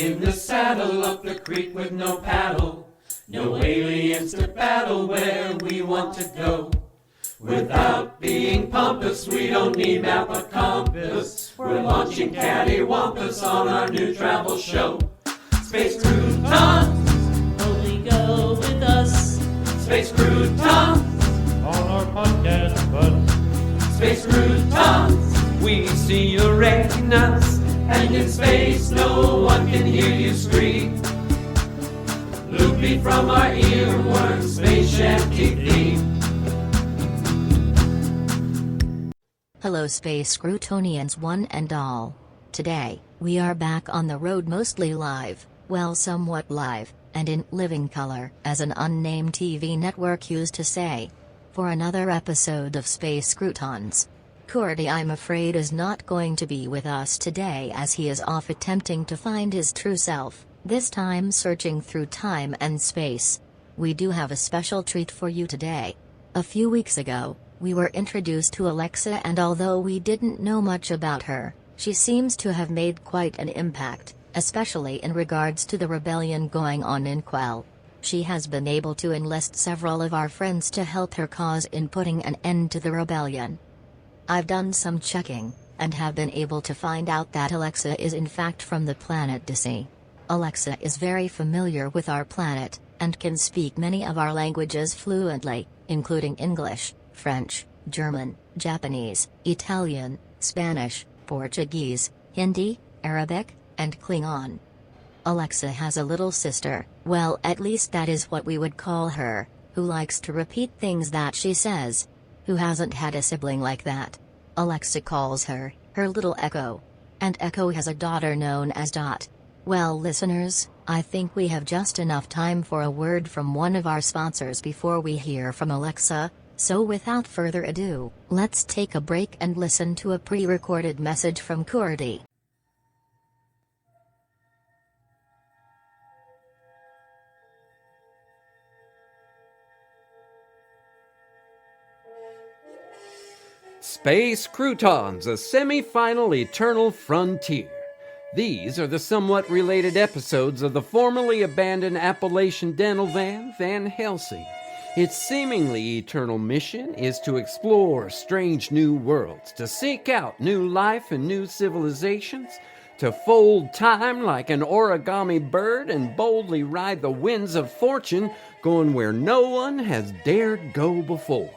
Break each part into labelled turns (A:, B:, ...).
A: In the saddle up the creek with no paddle, no aliens to battle where we want to go. Without being pompous, we don't need map or compass. We're launching cattywampus on our new travel show. Space Croutons,
B: only go with us.
A: Space Croutons,
C: on our podcast, but
A: Space Croutons, we see you recognize. And in space, no one can hear you scream. Loopy from our earworm, space shanty theme.
D: Hello Space Croutonians one and all. Today, we are back on the road mostly live, well somewhat live, and in living color, as an unnamed TV network used to say. For another episode of Space Croutons. Curdy, I'm afraid, is not going to be with us today as he is off attempting to find his true self, this time searching through time and space. We do have a special treat for you today. A few weeks ago, we were introduced to Alexa, and although we didn't know much about her, she seems to have made quite an impact, especially in regards to the rebellion going on in Quell. She has been able to enlist several of our friends to help her cause in putting an end to the rebellion. I've done some checking, and have been able to find out that Alexa is in fact from the planet Disse. Alexa is very familiar with our planet, and can speak many of our languages fluently, including English, French, German, Japanese, Italian, Spanish, Portuguese, Hindi, Arabic, and Klingon. Alexa has a little sister, well at least that is what we would call her, who likes to repeat things that she says. Who hasn't had a sibling like that? Alexa calls her little Echo. And Echo has a daughter known as Dot. Well listeners, I think we have just enough time for a word from one of our sponsors before we hear from Alexa, so without further ado, let's take a break and listen to a pre-recorded message from Curdy.
E: Space Croutons, a semi-final eternal frontier. These are the somewhat related episodes of the formerly abandoned Appalachian dental van, Van Helsing. Its seemingly eternal mission is to explore strange new worlds, to seek out new life and new civilizations, to fold time like an origami bird and boldly ride the winds of fortune, going where no one has dared go before.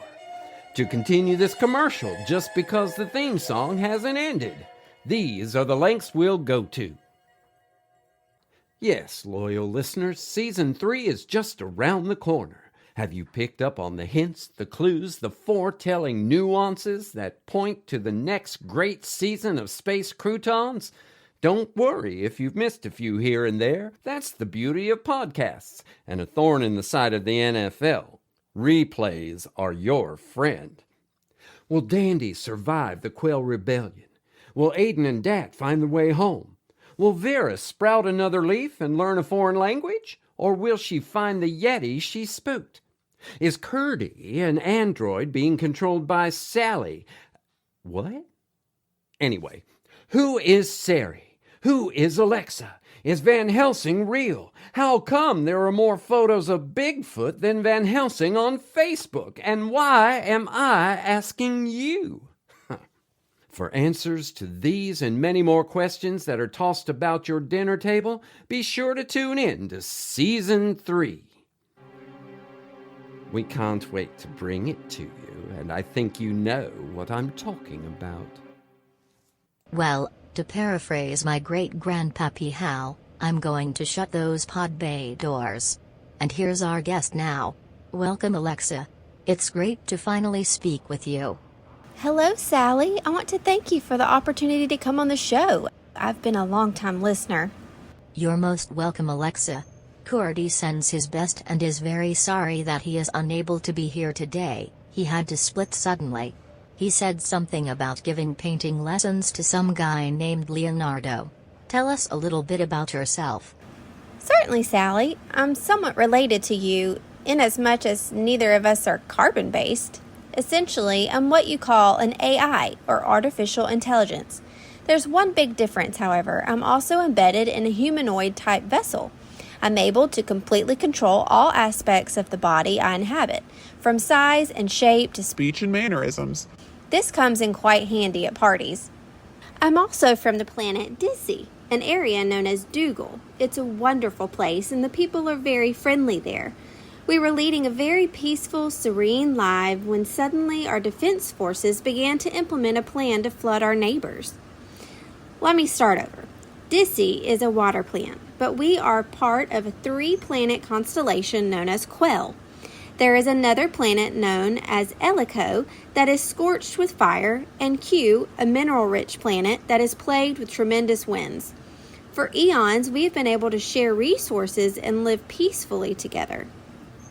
E: To continue this commercial just because the theme song hasn't ended. These are the lengths we'll go to. Yes, loyal listeners, Season 3 is just around the corner. Have you picked up on the hints, the clues, the foretelling nuances that point to the next great season of Space Croutons? Don't worry if you've missed a few here and there. That's the beauty of podcasts and a thorn in the side of the NFL. Replays are your friend. Will Dandy survive the Quell rebellion? Will Aiden and Dat find the way home? Will Vera sprout another leaf and learn a foreign language? Or will she find the Yeti she spooked? Is Curdy an android being controlled by SALI? What? Anyway, who is Sari? Who is Alexa? Is Van Helsing real? How come there are more photos of Bigfoot than Van Helsing on Facebook? And why am I asking you? For answers to these and many more questions that are tossed about your dinner table, be sure to tune in to Season 3. We can't wait to bring it to you, and I think you know what I'm talking about.
D: Well, to paraphrase my great-grandpappy Hal, I'm going to shut those pod bay doors. And here's our guest now. Welcome Alexa. It's great to finally speak with you.
F: Hello, Sally. I want to thank you for the opportunity to come on the show. I've been a long-time listener.
D: You're most welcome, Alexa. Curdy sends his best and is very sorry that he is unable to be here today. He had to split suddenly. He said something about giving painting lessons to some guy named Leonardo. Tell us a little bit about yourself.
F: Certainly, Sally. I'm somewhat related to you, inasmuch as neither of us are carbon-based. Essentially, I'm what you call an AI, or artificial intelligence. There's one big difference, however. I'm also embedded in a humanoid-type vessel. I'm able to completely control all aspects of the body I inhabit, from size and shape to
G: speech and mannerisms.
F: This comes in quite handy at parties. I'm also from the planet Disse, an area known as Dougal. It's a wonderful place and the people are very friendly there. We were leading a very peaceful, serene life when suddenly our defense forces began to implement a plan to flood our neighbors. Let me start over. Disse is a water planet, but we are part of a 3-planet constellation known as Quell. There is another planet known as Helico that is scorched with fire, and Q, a mineral-rich planet that is plagued with tremendous winds. For eons, we have been able to share resources and live peacefully together.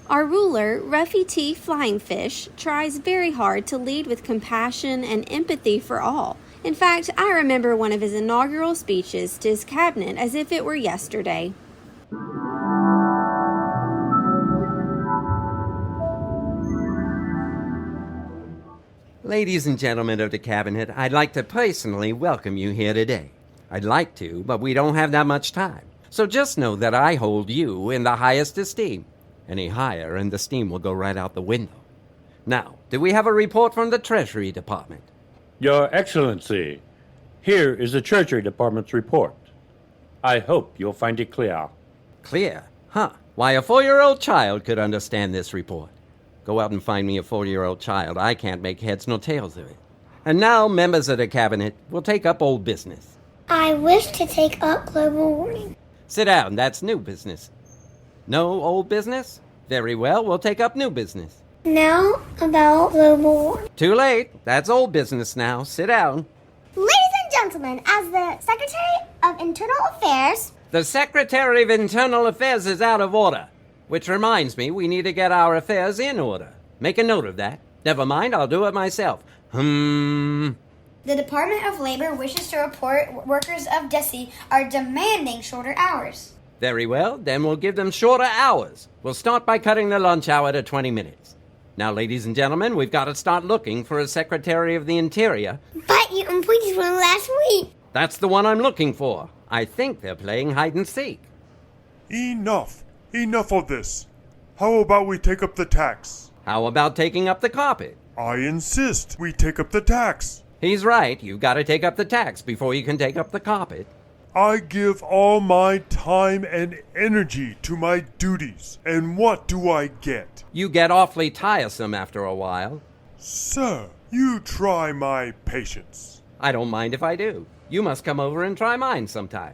F: Our ruler, Ruffy T. Flying Fish, tries very hard to lead with compassion and empathy for all. In fact, I remember one of his inaugural speeches to his cabinet as if it were yesterday.
E: Ladies and gentlemen of the cabinet, I'd like to personally welcome you here today. I'd like to, but we don't have that much time. So just know that I hold you in the highest esteem. Any higher and the steam will go right out the window. Now, do we have a report from the Treasury Department?
C: Your Excellency, here is the Treasury Department's report. I hope you'll find it clear.
E: Clear? Huh. Why, a 4-year-old child could understand this report. Go out and find me a 4-year-old child. I can't make heads nor tails of it. And now, members of the cabinet, will take up old business.
H: I wish to take up global warming.
E: Sit down. That's new business. No old business? Very well, we'll take up new business.
H: Now about global warming.
E: Too late. That's old business now. Sit down.
H: Ladies and gentlemen, as the Secretary of Internal Affairs...
E: The Secretary of Internal Affairs is out of order. Which reminds me, we need to get our affairs in order. Make a note of that. Never mind, I'll do it myself.
I: The Department of Labor wishes to report workers of Disse are demanding shorter hours.
E: Very well, then we'll give them shorter hours. We'll start by cutting the lunch hour to 20 minutes. Now, ladies and gentlemen, we've got to start looking for a Secretary of the Interior.
H: But you appointed one last week.
E: That's the one I'm looking for. I think they're playing hide and seek.
J: Enough. Enough of this. How about we take up the tax?
E: How about taking up the carpet?
J: I insist we take up the tax.
E: He's right. You've got to take up the tax before you can take up the carpet.
J: I give all my time and energy to my duties. And what do I get?
E: You get awfully tiresome after a while.
J: Sir, you try my patience.
E: I don't mind if I do. You must come over and try mine sometime.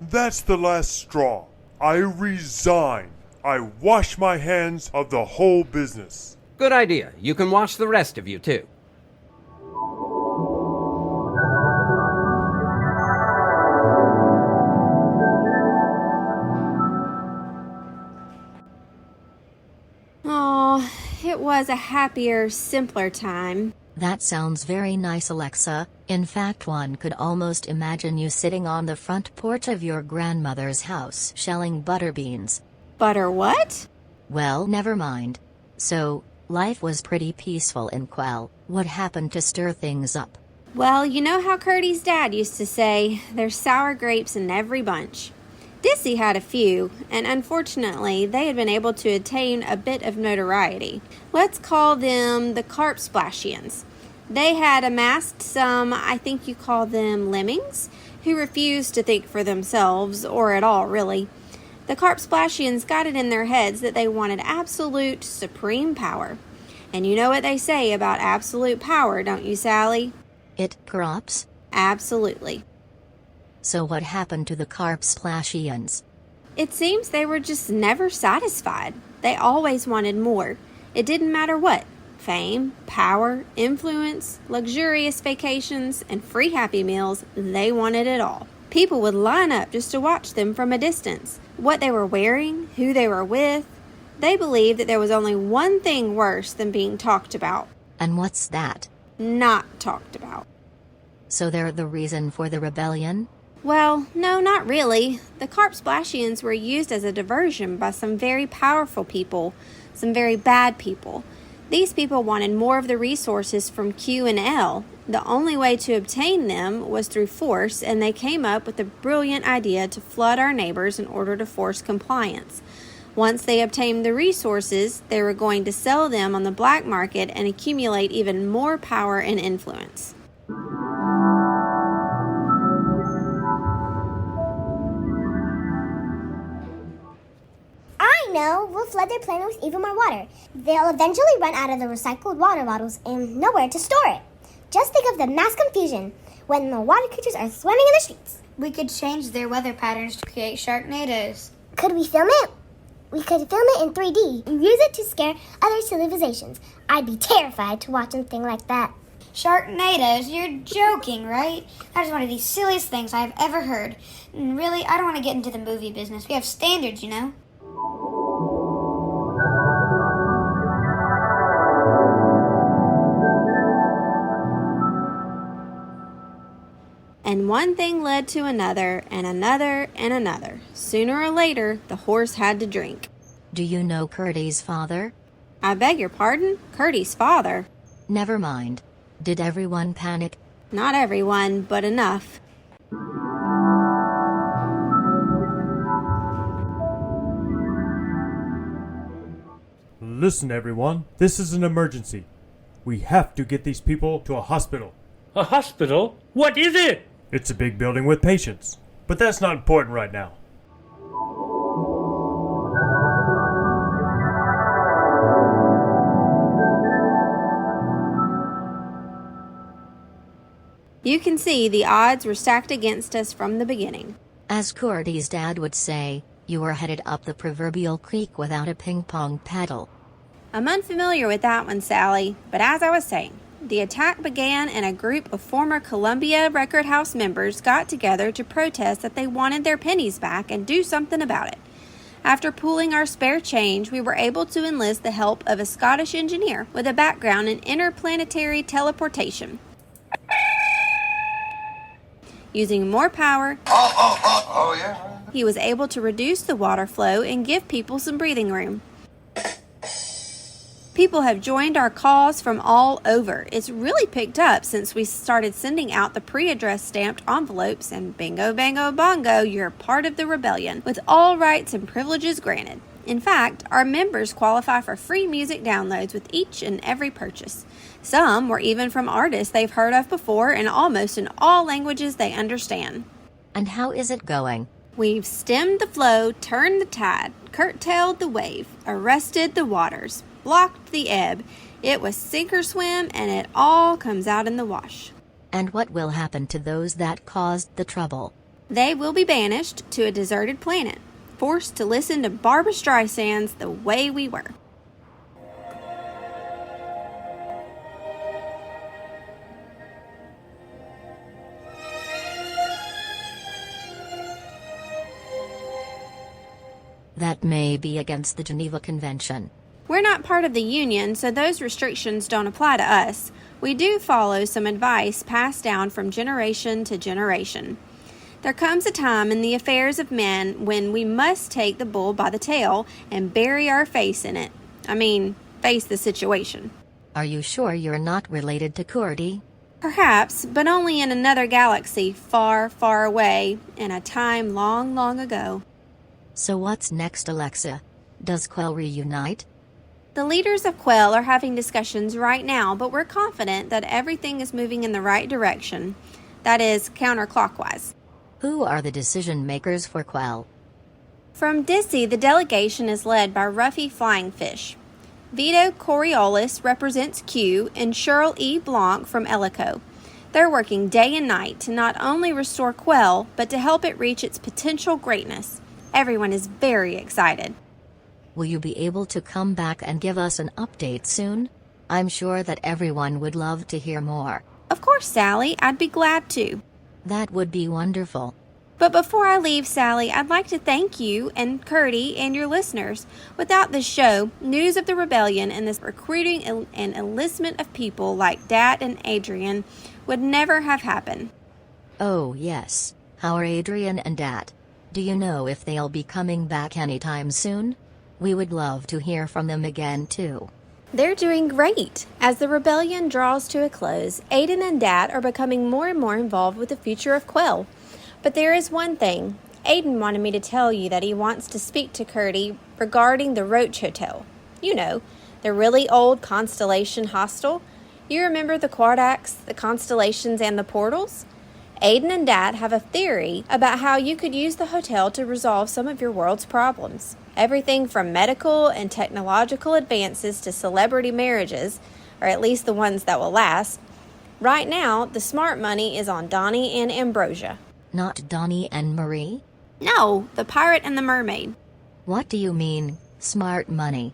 J: That's the last straw. I resign. I wash my hands of the whole business.
E: Good idea. You can wash the rest of you, too.
F: Oh, it was a happier, simpler time.
D: That sounds very nice, Alexa. In fact, one could almost imagine you sitting on the front porch of your grandmother's house shelling butter beans.
F: Butter what?
D: Well, never mind. So, life was pretty peaceful in Quell. What happened to stir things up?
F: Well, you know how Curdy's dad used to say, there's sour grapes in every bunch. Disse had a few, and unfortunately, they had been able to attain a bit of notoriety. Let's call them the Carp Splashians. They had amassed some, I think you call them lemmings, who refused to think for themselves, or at all, really. The Carp Splashians got it in their heads that they wanted absolute, supreme power. And you know what they say about absolute power, don't you, Sally?
D: It corrupts?
F: Absolutely.
D: So what happened to the Carp Splashians?
F: It seems they were just never satisfied. They always wanted more. It didn't matter what. Fame, power, influence, luxurious vacations, and free Happy Meals, they wanted it all. People would line up just to watch them from a distance. What they were wearing, who they were with. They believed that there was only one thing worse than being talked about.
D: And what's that?
F: Not talked about.
D: So they're the reason for the rebellion?
F: Well, no, not really. The Carp Splashians were used as a diversion by some very powerful people, some very bad people. These people wanted more of the resources from Q and L. The only way to obtain them was through force, and they came up with the brilliant idea to flood our neighbors in order to force compliance. Once they obtained the resources, they were going to sell them on the black market and accumulate even more power and influence.
H: I know, we'll flood their planet with even more water. They'll eventually run out of the recycled water bottles and nowhere to store it. Just think of the mass confusion when the water creatures are swimming in the streets.
I: We could change their weather patterns to create sharknadoes.
H: Could we film it? We could film it in 3D and use it to scare other civilizations. I'd be terrified to watch something like that.
I: Sharknadoes? You're joking, right? That is one of the silliest things I've ever heard. And really, I don't want to get into the movie business. We have standards, you know?
F: And one thing led to another, and another, and another. Sooner or later, the horse had to drink.
D: Do you know Curdy's father?
F: I beg your pardon? Curdy's father?
D: Never mind. Did everyone panic?
F: Not everyone, but enough.
G: Listen, everyone. This is an emergency. We have to get these people to a hospital.
C: A hospital? What is it?
G: It's a big building with patients. But that's not important right now.
F: You can see the odds were stacked against us from the beginning.
D: As Curdy's dad would say, you were headed up the proverbial creek without a ping-pong paddle.
F: I'm unfamiliar with that one, Sally, but as I was saying, the attack began and a group of former Columbia Record House members got together to protest that they wanted their pennies back and do something about it. After pooling our spare change, we were able to enlist the help of a Scottish engineer with a background in interplanetary teleportation. Using more power, he was able to reduce the water flow and give people some breathing room. People have joined our cause from all over. It's really picked up since we started sending out the pre-addressed stamped envelopes, and bingo, bango, bongo, you're part of the rebellion, with all rights and privileges granted. In fact, our members qualify for free music downloads with each and every purchase. Some were even from artists they've heard of before and almost in all languages they understand.
D: And how is it going?
F: We've stemmed the flow, turned the tide, curtailed the wave, arrested the waters, blocked the ebb. It was sink or swim, and it all comes out in the wash.
D: And what will happen to those that caused the trouble?
F: They will be banished to a deserted planet, forced to listen to Barbra Streisand's The Way We Were.
D: That may be against the Geneva Convention.
F: We're not part of the union, so those restrictions don't apply to us. We do follow some advice passed down from generation to generation. There comes a time in the affairs of men when we must take the bull by the tail and bury our face in it. Face the situation.
D: Are you sure you're not related to Curdy?
F: Perhaps, but only in another galaxy far, far away, in a time long, long ago.
D: So what's next, Alexa? Does Quell reunite?
F: The leaders of Quell are having discussions right now, but we're confident that everything is moving in the right direction. That is, counterclockwise.
D: Who are the decision makers for Quell?
F: From Disse, the delegation is led by Ruffy Flying Fish. Vito Coriolis represents Q, and Cheryl E. Blanc from Ellico. They're working day and night to not only restore Quell, but to help it reach its potential greatness. Everyone is very excited.
D: Will you be able to come back and give us an update soon? I'm sure that everyone would love to hear more.
F: Of course, Sally. I'd be glad to.
D: That would be wonderful.
F: But before I leave, Sally, I'd like to thank you and Curdy and your listeners. Without this show, news of the rebellion and this recruiting and enlistment of people like Dat and Adrian would never have happened.
D: Oh, yes. How are Adrian and Dat? Do you know if they'll be coming back anytime soon? We would love to hear from them again, too.
F: They're doing great. As the rebellion draws to a close, Aiden and Dad are becoming more and more involved with the future of Quell. But there is one thing. Aiden wanted me to tell you that he wants to speak to Curdy regarding the Roach Hotel. You know, the really old Constellation hostel. You remember the Quardaks, the Constellations, and the Portals? Aiden and Dad have a theory about how you could use the hotel to resolve some of your world's problems. Everything from medical and technological advances to celebrity marriages, or at least the ones that will last. Right now, the smart money is on Donnie and Ambrosia.
D: Not Donnie and Marie?
F: No, the pirate and the mermaid.
D: What do you mean, smart money?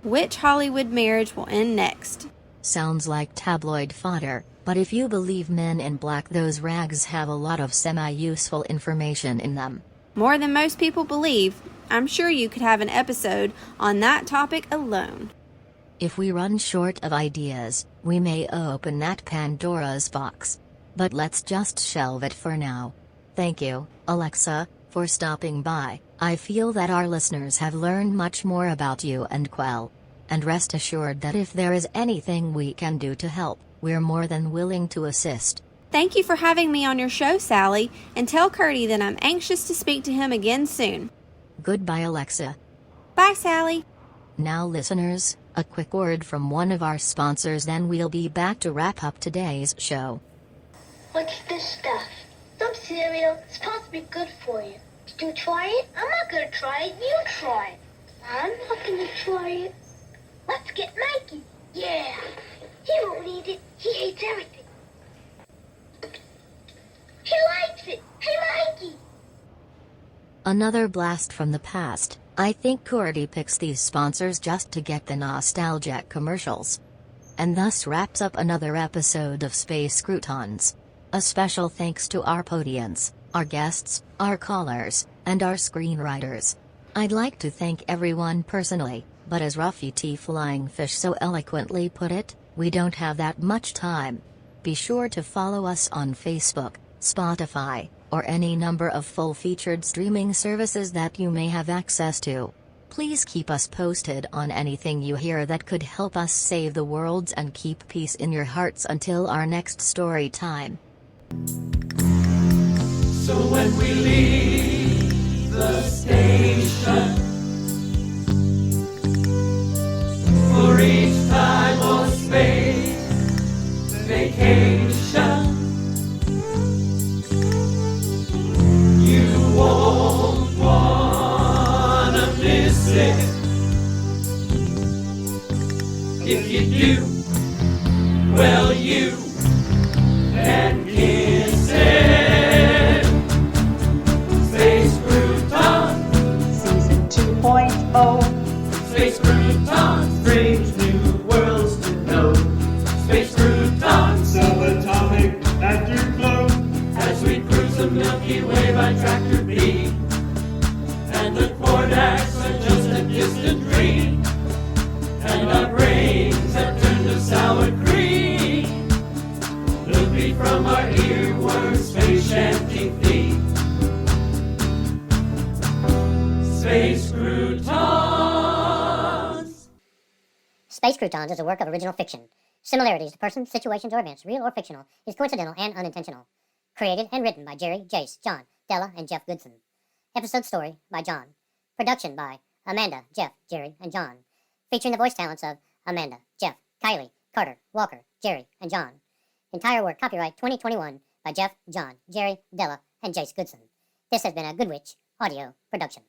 F: Which Hollywood marriage will end next?
D: Sounds like tabloid fodder, but if you believe Men in Black, those rags have a lot of semi-useful information in them.
F: More than most people believe. I'm sure you could have an episode on that topic alone.
D: If we run short of ideas, we may open that Pandora's box. But let's just shelve it for now. Thank you, Alexa, for stopping by. I feel that our listeners have learned much more about you and Quell. And rest assured that if there is anything we can do to help, we're more than willing to assist.
F: Thank you for having me on your show, Sally, and tell Curdy that I'm anxious to speak to him again soon.
D: Goodbye, Alexa.
F: Bye, Sally.
D: Now, listeners, a quick word from one of our sponsors, then we'll be back to wrap up today's show.
K: What's this stuff? Some cereal. It's supposed to be good for you. Did you try it? I'm not gonna try it. You try it. I'm not gonna try it. Let's get Mikey. Yeah. He won't eat it. He hates everything. He likes it. Hey, Mikey.
D: Another blast from the past. I think Curdy picks these sponsors just to get the nostalgic commercials. And thus wraps up another episode of Space Croutons. A special thanks to our podians, our guests, our callers, and our screenwriters. I'd like to thank everyone personally, but as Ruffy T. Flying Fish so eloquently put it, we don't have that much time. Be sure to follow us on Facebook, Spotify, or any number of full-featured streaming services that you may have access to. Please keep us posted on anything you hear that could help us save the world and keep peace in your hearts until our next story time.
A: So when we leave the station for each time or space vacation, you won't wanna miss it. If you do, well, you can kiss it. Space Croutons
B: Season 2.0.
A: Space Croutons, strange new worlds to know. Space Croutons, subatomic at your glow. As we cruise the Milky Way by Tractor B, and the Quardaks are just a distant dream, and our brains have turned to sour cream. Look me from our earworm space shanty feet. Space Croutons.
H: Space Croutons is a work of original fiction. Similarities to persons, situations, or events, real or fictional, is coincidental and unintentional. Created and written by Jerry, Jace, John, Della, and Jeff Goodson. Episode story by John. Production by Amanda, Jeff, Jerry, and John. Featuring the voice talents of Amanda, Jeff, Kylie, Carter, Walker, Jerry, and John. Entire work copyright 2021 by Jeff, John, Jerry, Della, and Jace Goodson. This has been a Good Witch audio production.